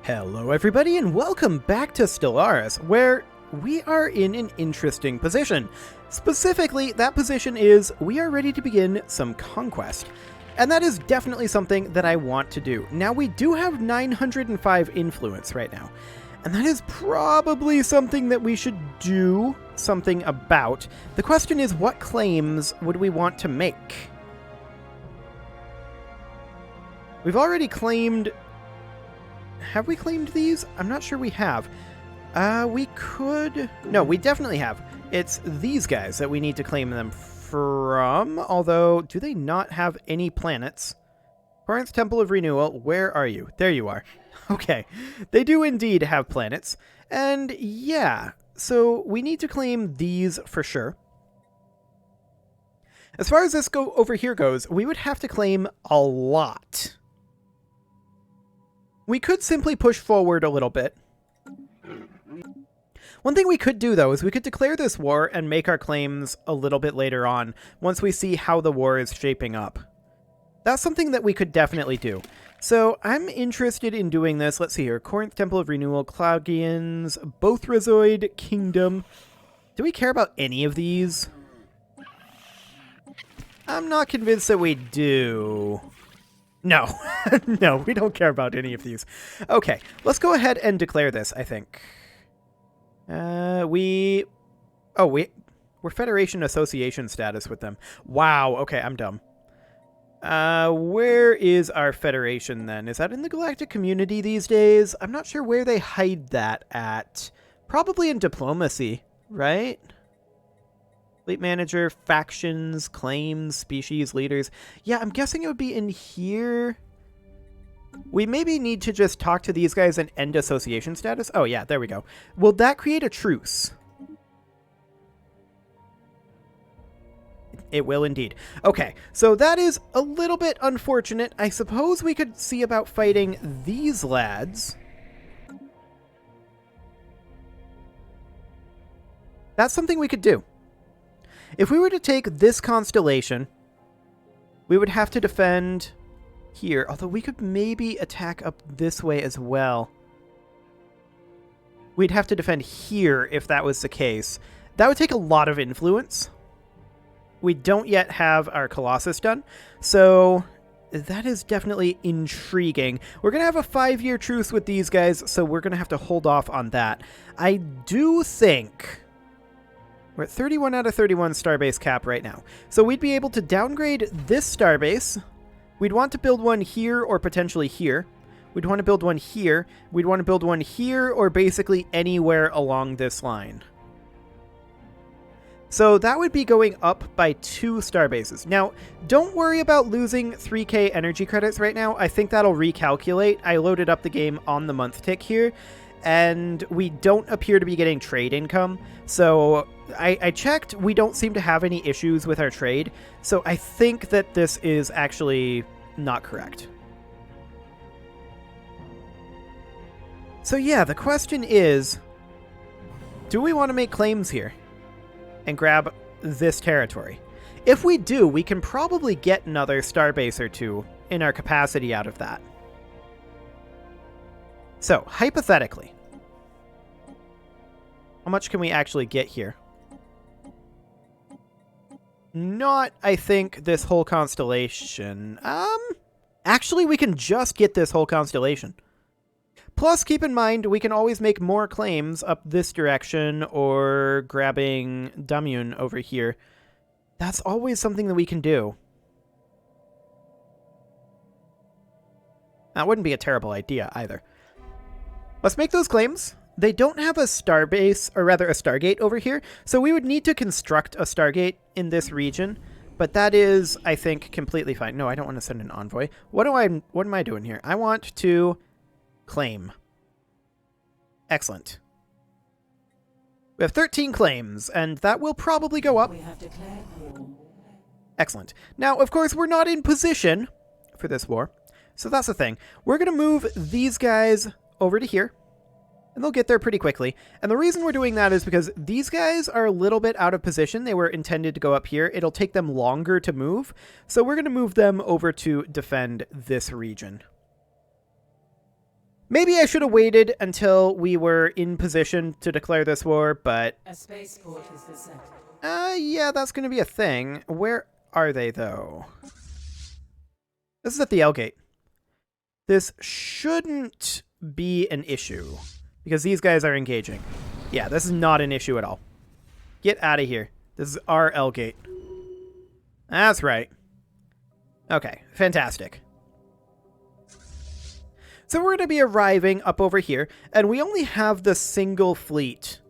Hello everybody and welcome back to Stellaris, where we are in an interesting position. Specifically, that position is we are ready to begin some Conquest. And that is definitely something that I want to do. Now, we do have 905 influence right now, and that is probably something that we should do something about. The question is, what claims would we want to make? We've already claimed... Have we claimed these? I'm not sure we have. We could... No, we definitely have. It's these guys that we need to claim them from, although, do they not have any planets? Corinth Temple of Renewal, where are you? There you are. Okay, they do indeed have planets, and yeah, so we need to claim these for sure. As far as this over here goes, we would have to claim a lot. We could simply push forward a little bit. One thing we could do, though, is we could declare this war and make our claims a little bit later on, once we see how the war is shaping up. That's something that we could definitely do. So, I'm interested in doing this. Let's see here. Corinth Temple of Renewal, Cloudians, Bothrazoid Kingdom. Do we care about any of these? I'm not convinced that we do. No. No, we don't care about any of these. Okay, let's go ahead and declare this, I think. We're Federation Association status with them. Wow, okay, I'm dumb. Where is our Federation, then? Is that in the Galactic Community these days? I'm not sure where they hide that at. Probably in Diplomacy, right? Fleet Manager, Factions, Claims, Species, Leaders. Yeah, I'm guessing it would be in here. We maybe need to just talk to these guys and end association status. Oh, yeah, there we go. Will that create a truce? It will indeed. Okay, so that is a little bit unfortunate. I suppose we could see about fighting these lads. That's something we could do. If we were to take this constellation, we would have to defend here, although we could maybe attack up this way as well. We'd have to defend here if that was the case. That would take a lot of influence. We don't yet have our Colossus done, so that is definitely intriguing. We're going to have a 5-year truce with these guys, so we're going to have to hold off on that. I do think... We're at 31 out of 31 starbase cap right now. So we'd be able to downgrade this starbase. We'd want to build one here or potentially here. We'd want to build one here. We'd want to build one here or basically anywhere along this line. So that would be going up by 2 starbases. Now, don't worry about losing 3k energy credits right now. I think that'll recalculate. I loaded up the game on the month tick here, and we don't appear to be getting trade income. So I checked, we don't seem to have any issues with our trade. So I think that this is actually not correct. So yeah, the question is, do we want to make claims here and grab this territory? If we do, we can probably get another starbase or 2 in our capacity out of that. So, hypothetically, how much can we actually get here? Not, I think, this whole constellation. Actually, we can just get this whole constellation. Plus, keep in mind, we can always make more claims up this direction or grabbing Damune over here. That's always something that we can do. That wouldn't be a terrible idea either. Let's make those claims. They don't have a starbase, or rather a Stargate over here, so we would need to construct a Stargate in this region, but that is, I think, completely fine. No, I don't want to send an envoy. What am I doing here? I want to claim. Excellent. We have 13 claims, and that will probably go up. We have declared war. Excellent. Now, of course, we're not in position for this war, so that's the thing. We're going to move these guys over to here, and they'll get there pretty quickly. And the reason we're doing that is because these guys are a little bit out of position. They were intended to go up here. It'll take them longer to move, so we're going to move them over to defend this region. Maybe I should have waited until we were in position to declare this war, but... A spaceport is the center. Yeah, that's going to be a thing. Where are they, though? This is at the L gate. This shouldn't be an issue, because these guys are engaging. Yeah, this is not an issue at all. Get out of here. This is our L gate. That's right. Okay, fantastic. So we're going to be arriving up over here, and we only have the single fleet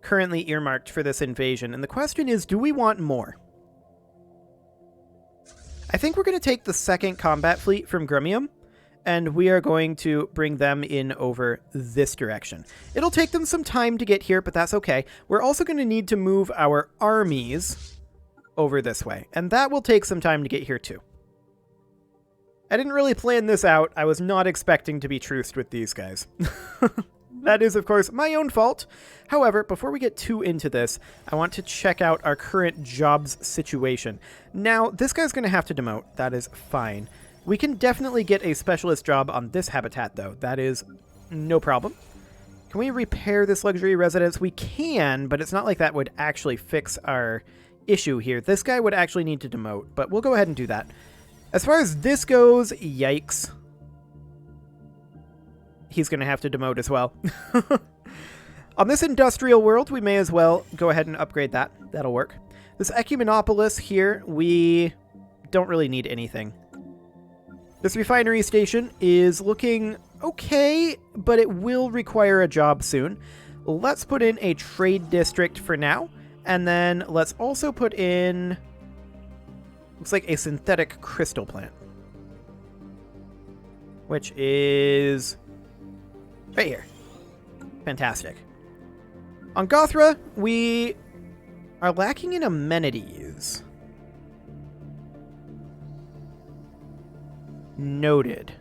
currently earmarked for this invasion, and the question is, do we want more? I think we're going to take the second combat fleet from Grumium, and we are going to bring them in over this direction. It'll take them some time to get here, but that's okay. We're also going to need to move our armies over this way, and that will take some time to get here too. I didn't really plan this out. I was not expecting to be truced with these guys. That is, of course, my own fault. However, before we get too into this, I want to check out our current jobs situation. Now, this guy's going to have to demote. That is fine. We can definitely get a specialist job on this habitat, though. That is no problem. Can we repair this luxury residence? We can, but it's not like that would actually fix our issue here. This guy would actually need to demote, but we'll go ahead and do that. As far as this goes, yikes. He's going to have to demote as well. On this industrial world, we may as well go ahead and upgrade that. That'll work. This Ecumenopolis here, we don't really need anything. This refinery station is looking okay, but it will require a job soon. Let's put in a trade district for now, and then let's also put in... looks like a synthetic crystal plant. Which is... right here. Fantastic. On Gothra, we are lacking in amenities. Noted.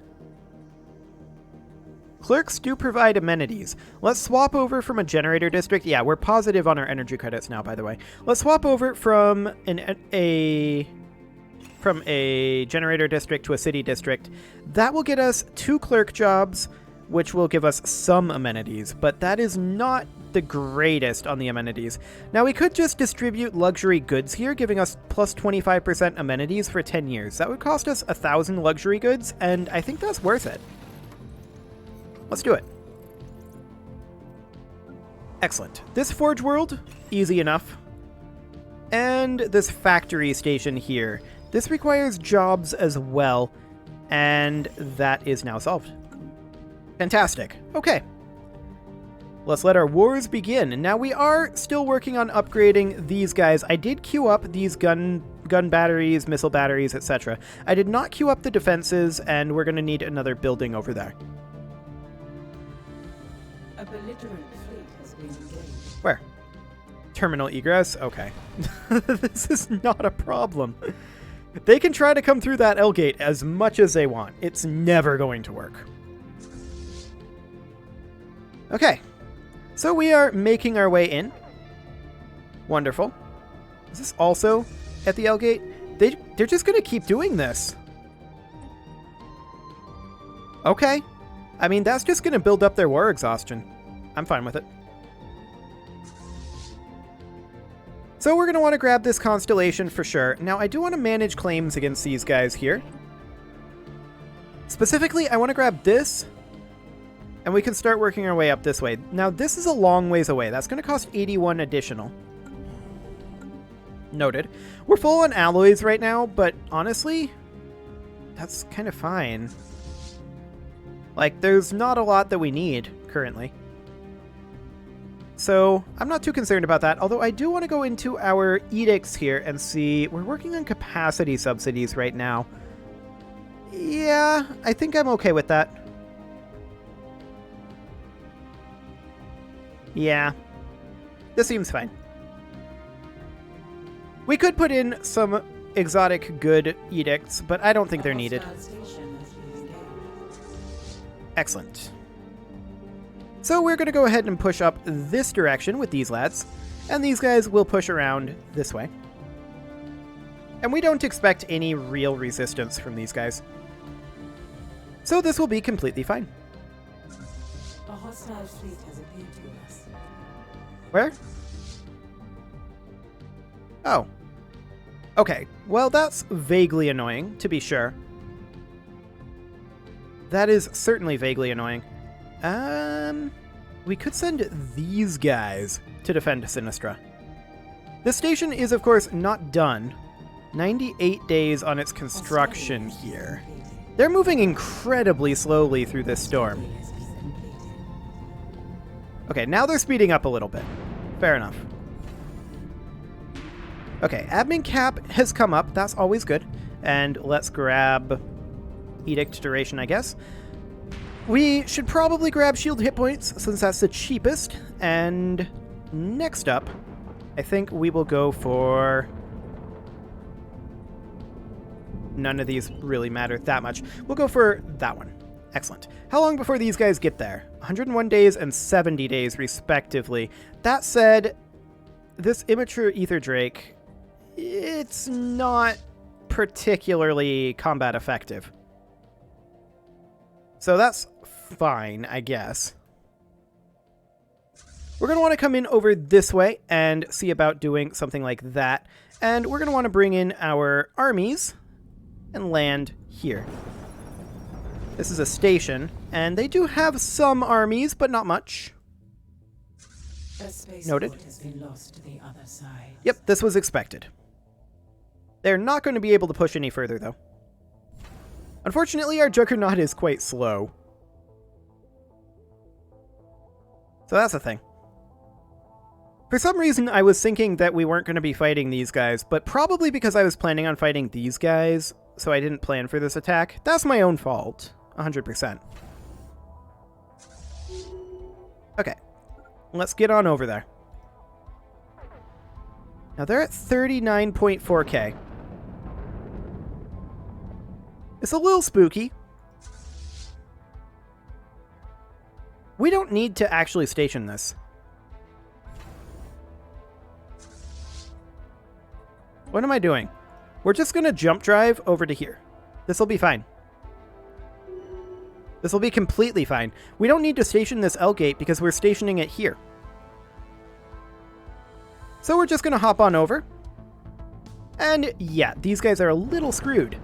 Clerks do provide amenities. Let's swap over from a generator district. Yeah, we're positive on our energy credits now, by the way. Let's swap over from a generator district to a city district. That will get us 2 clerk jobs, which will give us some amenities, but that is not the greatest on the amenities. Now, we could just distribute luxury goods here, giving us plus 25% amenities for 10 years. That would cost us 1,000 luxury goods, and I think that's worth it. Let's do it. Excellent. This Forge World, easy enough. And this factory station here. This requires jobs as well, and that is now solved. Fantastic. Okay. Let's let our wars begin. And now we are still working on upgrading these guys. I did queue up these gun batteries, missile batteries, etc. I did not queue up the defenses, and we're going to need another building over there. A belligerent fleet has been engaged. Where? Terminal egress? Okay. This is not a problem. They can try to come through that L gate as much as they want. It's never going to work. Okay. So we are making our way in. Wonderful. Is this also at the L gate? They're just going to keep doing this. Okay. I mean, that's just going to build up their war exhaustion. I'm fine with it. So we're going to want to grab this constellation for sure. Now, I do want to manage claims against these guys here. Specifically, I want to grab this, and we can start working our way up this way. Now, this is a long ways away. That's going to cost 81 additional. Noted. We're full on alloys right now, but honestly, that's kind of fine. Like, there's not a lot that we need currently. So, I'm not too concerned about that, although I do want to go into our edicts here and see... We're working on capacity subsidies right now. Yeah, I think I'm okay with that. Yeah, this seems fine. We could put in some exotic good edicts, but I don't think they're needed. Excellent. So we're going to go ahead and push up this direction with these lads, and these guys will push around this way. And we don't expect any real resistance from these guys. So this will be completely fine. A hostile fleet has appeared to us. Where? Oh. Okay, well that's vaguely annoying, to be sure. That is certainly vaguely annoying. We could send these guys to defend Sinistra. This station is, of course, not done. 98 days on its construction here. They're moving incredibly slowly through this storm. Okay, now they're speeding up a little bit. Fair enough. Okay, admin cap has come up. That's always good. And let's grab Edict Duration, I guess. We should probably grab shield hit points, since that's the cheapest. And next up, I think we will go for... None of these really matter that much. We'll go for that one. Excellent. How long before these guys get there? 101 days and 70 days, respectively. That said, this immature Ether Drake, it's not particularly combat effective. So that's fine, I guess. We're going to want to come in over this way and see about doing something like that. And we're going to want to bring in our armies and land here. This is a station, and they do have some armies, but not much. Noted. Has been lost to the other side. Yep, this was expected. They're not going to be able to push any further, though. Unfortunately, our Juggernaut is quite slow. So that's the thing. For some reason, I was thinking that we weren't going to be fighting these guys, but probably because I was planning on fighting these guys, so I didn't plan for this attack. That's my own fault. 100%. Okay. Let's get on over there. Now they're at 39.4k. It's a little spooky. We don't need to actually station this. What am I doing? We're just going to jump drive over to here. This will be fine. This will be completely fine. We don't need to station this L gate because we're stationing it here. So we're just going to hop on over. And yeah, these guys are a little screwed.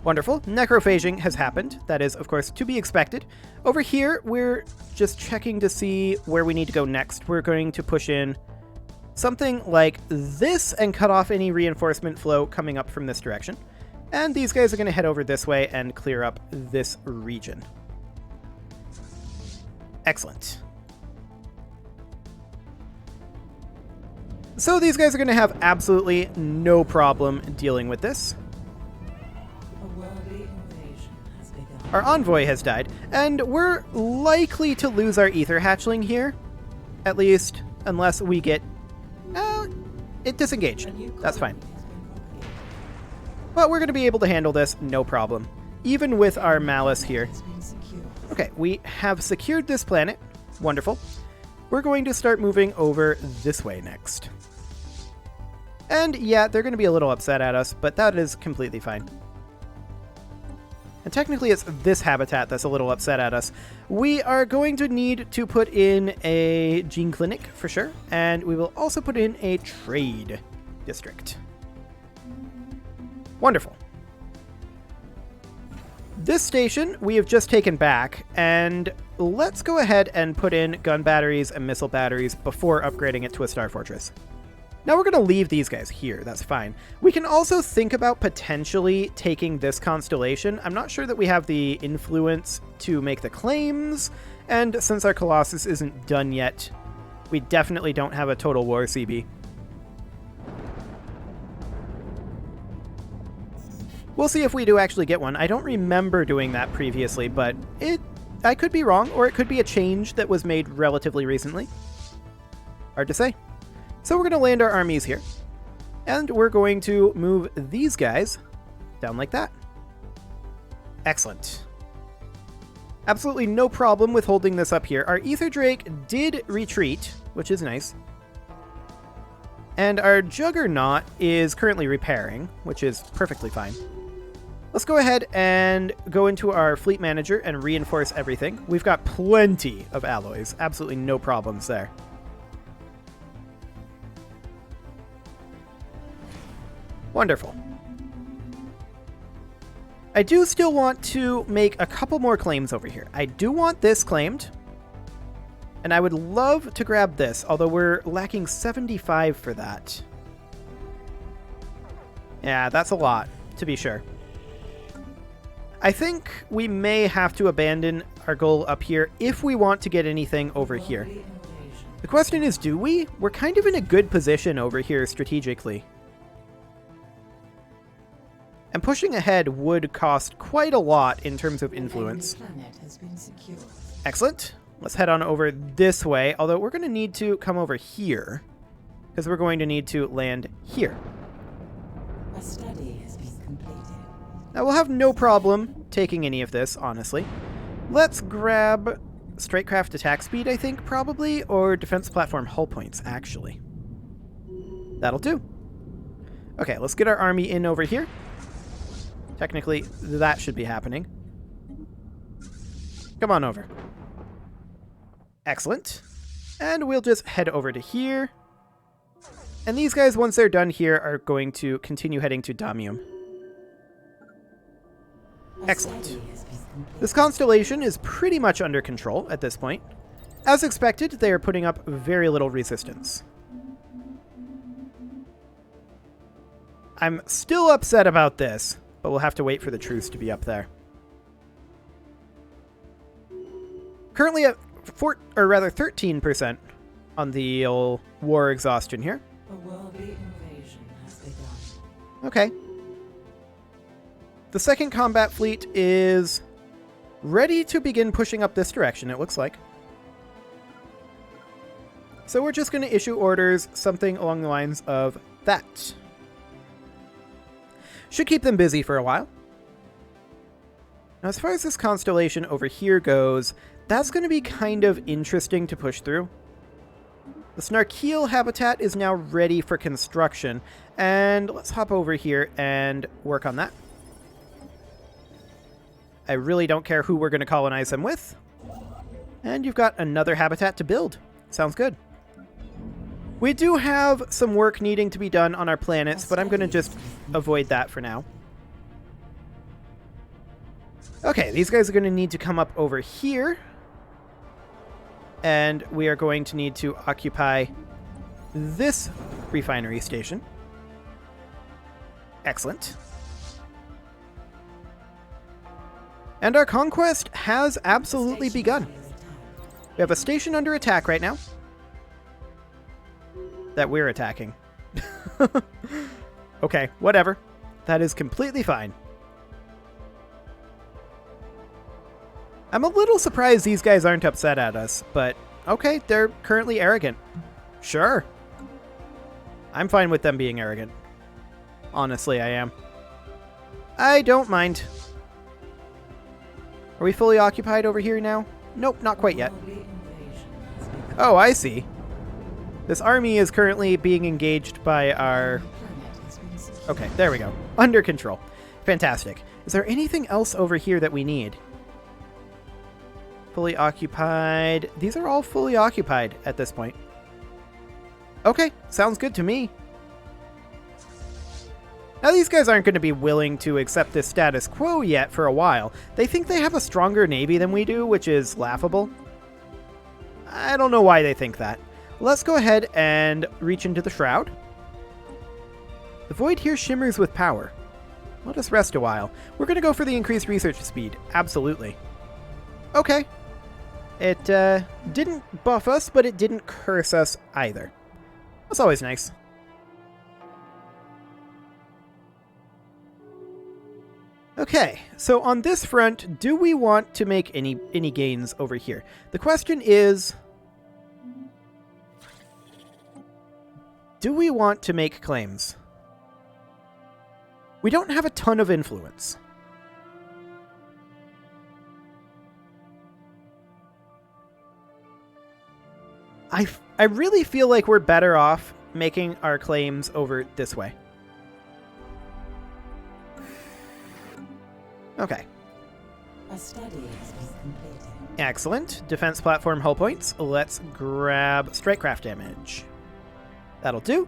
Wonderful. Necrophaging has happened. That is, of course, to be expected. Over here, we're just checking to see where we need to go next. We're going to push in something like this and cut off any reinforcement flow coming up from this direction. And these guys are going to head over this way and clear up this region. Excellent. So these guys are going to have absolutely no problem dealing with this. A worldly invasion has begun. Our envoy has died, and we're likely to lose our ether hatchling here. At least, unless we get... it disengaged. That's fine. But we're going to be able to handle this, no problem. Even with our malice here. Okay, we have secured this planet. Wonderful. We're going to start moving over this way next. And yeah, they're going to be a little upset at us, but that is completely fine. And technically it's this habitat that's a little upset at us. We are going to need to put in a gene clinic for sure, and we will also put in a trade district. Wonderful. This station we have just taken back, and let's go ahead and put in gun batteries and missile batteries before upgrading it to a star fortress. Now we're going to leave these guys here, that's fine. We can also think about potentially taking this constellation. I'm not sure that we have the influence to make the claims, and since our Colossus isn't done yet, we definitely don't have a Total War CB. We'll see if we do actually get one. I don't remember doing that previously, but I could be wrong, or it could be a change that was made relatively recently. Hard to say. So we're going to land our armies here, and we're going to move these guys down like that. Excellent. Absolutely no problem with holding this up here. Our Ether Drake did retreat, which is nice. And our Juggernaut is currently repairing, which is perfectly fine. Let's go ahead and go into our fleet manager and reinforce everything. We've got plenty of alloys. Absolutely no problems there. Wonderful. I do still want to make a couple more claims over here. I do want this claimed. And I would love to grab this, although we're lacking 75 for that. Yeah, that's a lot, to be sure. I think we may have to abandon our goal up here if we want to get anything over here. The question is, do we? We're kind of in a good position over here strategically. And pushing ahead would cost quite a lot in terms of influence. Excellent. Let's head on over this way, although we're going to need to come over here, because we're going to need to land here. A study has been completed. Now, we'll have no problem taking any of this, honestly. Let's grab Straightcraft attack speed, I think, probably, or defense platform hull points, actually. That'll do. Okay, let's get our army in over here. Technically, that should be happening. Come on over. Excellent. And we'll just head over to here. And these guys, once they're done here, are going to continue heading to Damium. Excellent. This constellation is pretty much under control at this point. As expected, they are putting up very little resistance. I'm still upset about this, but we'll have to wait for the truce to be up there. Currently at 13% on the old war exhaustion here. A worldly invasion has begun. Okay. The second combat fleet is ready to begin pushing up this direction, it looks like. So we're just going to issue orders, something along the lines of that. Should keep them busy for a while. Now, as far as this constellation over here goes, that's going to be kind of interesting to push through. The Snarkeel habitat is now ready for construction, and let's hop over here and work on that. I really don't care who we're going to colonize them with. And you've got another habitat to build. Sounds good. We do have some work needing to be done on our planets, but I'm going to just avoid that for now. Okay, these guys are going to need to come up over here. And we are going to need to occupy this refinery station. Excellent. And our conquest has absolutely begun. We have a station under attack right now. That we're attacking. Okay, whatever. That is completely fine. I'm a little surprised these guys aren't upset at us, but okay, they're currently arrogant. Sure. I'm fine with them being arrogant. Honestly, I am. I don't mind. Are we fully occupied over here now? Nope, not quite yet. Oh, I see. This army is currently being engaged by our... Okay, there we go. Under control. Fantastic. Is there anything else over here that we need? Fully occupied. These are all fully occupied at this point. Okay, sounds good to me. Now, these guys aren't going to be willing to accept this status quo yet for a while. They think they have a stronger navy than we do, which is laughable. I don't know why they think that. Let's go ahead and reach into the Shroud. The void here shimmers with power. Let us rest a while. We're going to go for the increased research speed. Absolutely. Okay. It didn't buff us, but it didn't curse us either. That's always nice. Okay, so on this front, do we want to make any gains over here? The question is, do we want to make claims? We don't have a ton of influence. I really feel like we're better off making our claims over this way. Okay. A study has been completed. Excellent. Defense platform hull points. Let's grab strikecraft damage. That'll do.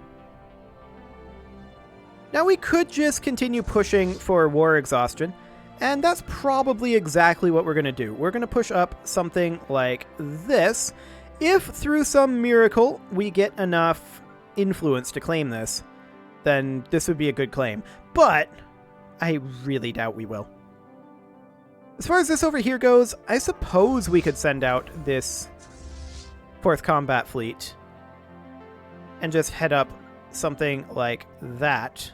Now we could just continue pushing for war exhaustion, and that's probably exactly what we're going to do. We're going to push up something like this. If through some miracle we get enough influence to claim this, then this would be a good claim. But I really doubt we will. As far as this over here goes, I suppose we could send out this 4th Combat Fleet and just head up something like that.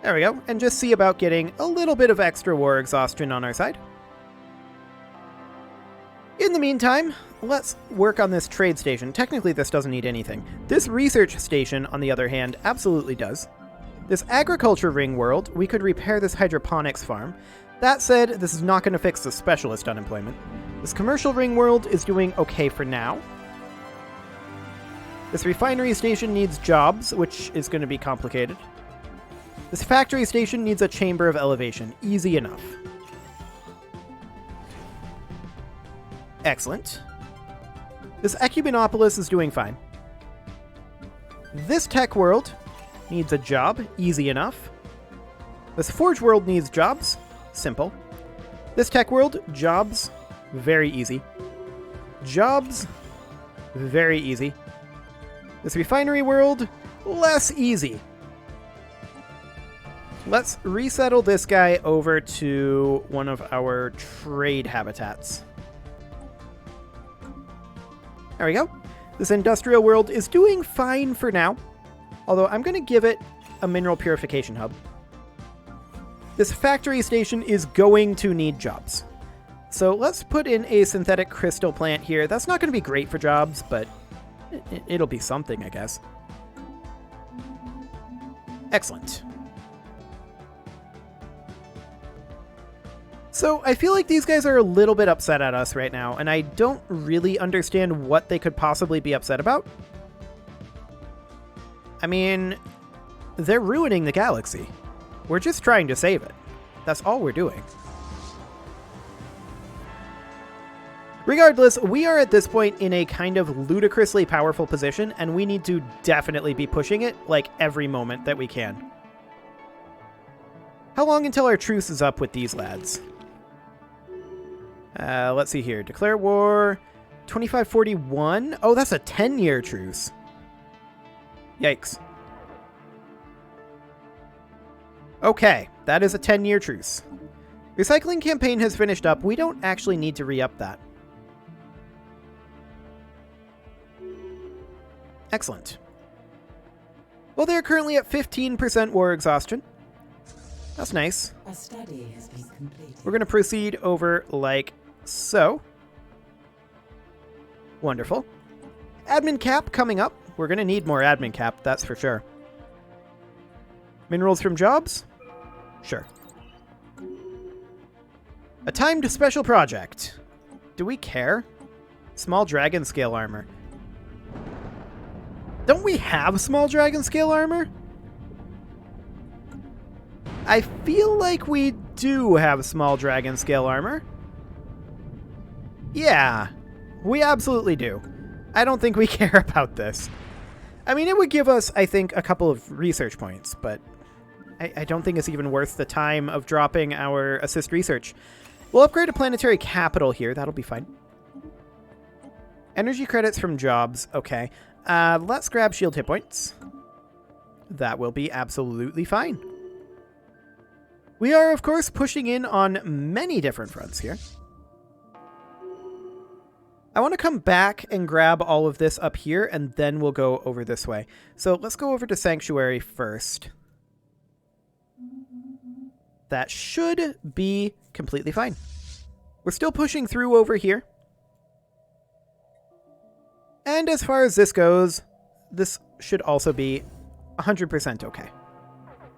There we go, and just see about getting a little bit of extra war exhaustion on our side. In the meantime, let's work on this trade station. Technically, this doesn't need anything. This research station, on the other hand, absolutely does. This agriculture ring world, we could repair this hydroponics farm. That said, this is not going to fix the specialist unemployment. This commercial ring world is doing okay for now. This refinery station needs jobs, which is going to be complicated. This factory station needs a chamber of elevation. Easy enough. Excellent. This Ecubanopolis is doing fine. This tech world needs a job. Easy enough. This forge world needs jobs. Simple. This tech world, jobs. Very easy. Jobs. Very easy. This refinery world, less easy. Let's resettle this guy over to one of our trade habitats. There we go. This industrial world is doing fine for now, although I'm going to give it a mineral purification hub. This factory station is going to need jobs. So let's put in a synthetic crystal plant here. That's not going to be great for jobs, but it'll be something, I guess. Excellent. So I feel like these guys are a little bit upset at us right now, and I don't really understand what they could possibly be upset about. I mean, they're ruining the galaxy. We're just trying to save it. That's all we're doing. Regardless, we are at this point in a kind of ludicrously powerful position, and we need to definitely be pushing it like every moment that we can. How long until our truce is up with these lads? Let's see here. Declare war. 2541. Oh, that's a 10-year truce. Yikes. Okay, that is a 10-year truce. Recycling campaign has finished up. We don't actually need to re-up that. Excellent. Well, they're currently at 15% war exhaustion. That's nice. A study has been completed. We're going to proceed over like so. Wonderful. Admin cap coming up. We're going to need more admin cap, that's for sure. Minerals from jobs? Sure. A timed special project. Do we care? Small dragon scale armor. Don't we have small dragon scale armor? I feel like we do have small dragon scale armor. Yeah, we absolutely do. I don't think we care about this. I mean, it would give us, I think, a couple of research points, but I don't think it's even worth the time of dropping our assist research. We'll upgrade a planetary capital here. That'll be fine. Energy credits from jobs. Okay. Let's grab shield hit points. That will be absolutely fine. We are, of course, pushing in on many different fronts here. I want to come back and grab all of this up here, and then we'll go over this way. So let's go over to Sanctuary first. That should be completely fine. We're still pushing through over here. And as far as this goes, this should also be 100% okay.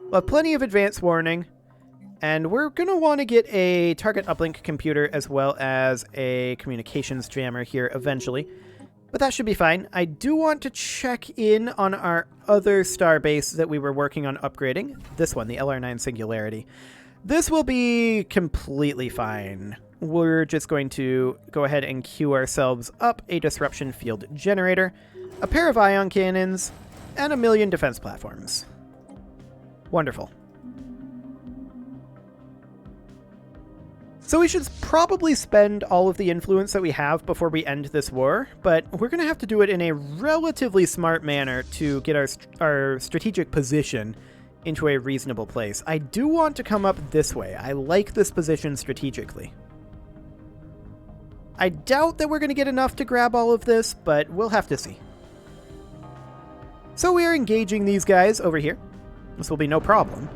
We'll have plenty of advance warning. And we're going to want to get a target uplink computer as well as a communications jammer here eventually. But that should be fine. I do want to check in on our other starbase that we were working on upgrading. This one, the LR9 Singularity. This will be completely fine. We're just going to go ahead and queue ourselves up a disruption field generator, a pair of ion cannons, and 1,000,000 defense platforms. Wonderful. So we should probably spend all of the influence that we have before we end this war, but we're going to have to do it in a relatively smart manner to get our strategic position into a reasonable place. I do want to come up this way. I like this position strategically. I doubt that we're going to get enough to grab all of this, but we'll have to see. So we are engaging these guys over here. This will be no problem.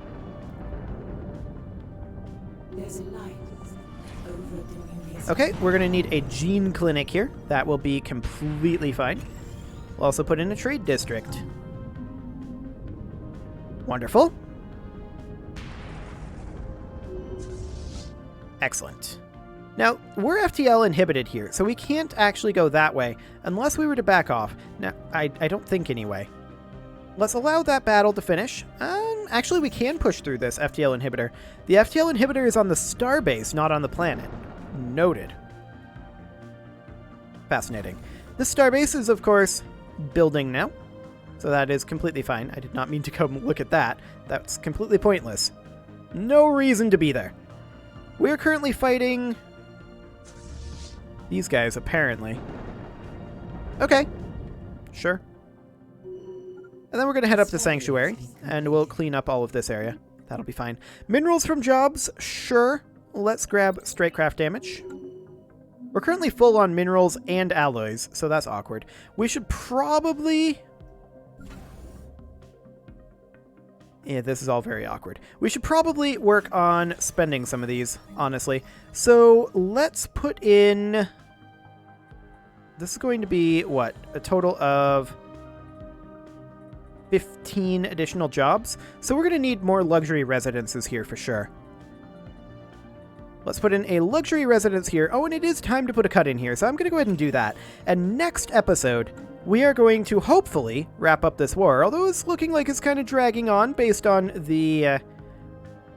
There's a light over the New Okay, we're going to need a gene clinic here. That will be completely fine. We'll also put in a trade district. Wonderful. Excellent. Now, we're FTL inhibited here, so we can't actually go that way unless we were to back off. Now, I don't think anyway. Let's allow that battle to finish. Actually, we can push through this FTL inhibitor. The FTL inhibitor is on the starbase, not on the planet. Noted. Fascinating. This starbase is, of course, building now. So that is completely fine. I did not mean to come look at that. That's completely pointless. No reason to be there. We're currently fighting these guys, apparently. Okay. Sure. And then we're going to head up to Sanctuary, and we'll clean up all of this area. That'll be fine. Minerals from jobs? Sure. Let's grab straight craft damage. We're currently full on minerals and alloys, so that's awkward. We should probably... Yeah, this is all very awkward. We should probably work on spending some of these, honestly. So let's put in... This is going to be, what, a total of 15 additional jobs. So we're going to need more luxury residences here for sure. Let's put in a luxury residence here. Oh, and it is time to put a cut in here, so I'm going to go ahead and do that. And next episode, we are going to hopefully wrap up this war, although it's looking like it's kind of dragging on based on the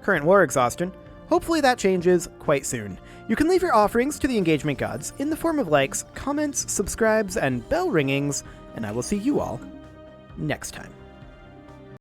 current war exhaustion. Hopefully that changes quite soon. You can leave your offerings to the engagement gods in the form of likes, comments, subscribes, and bell ringings, and I will see you all next time.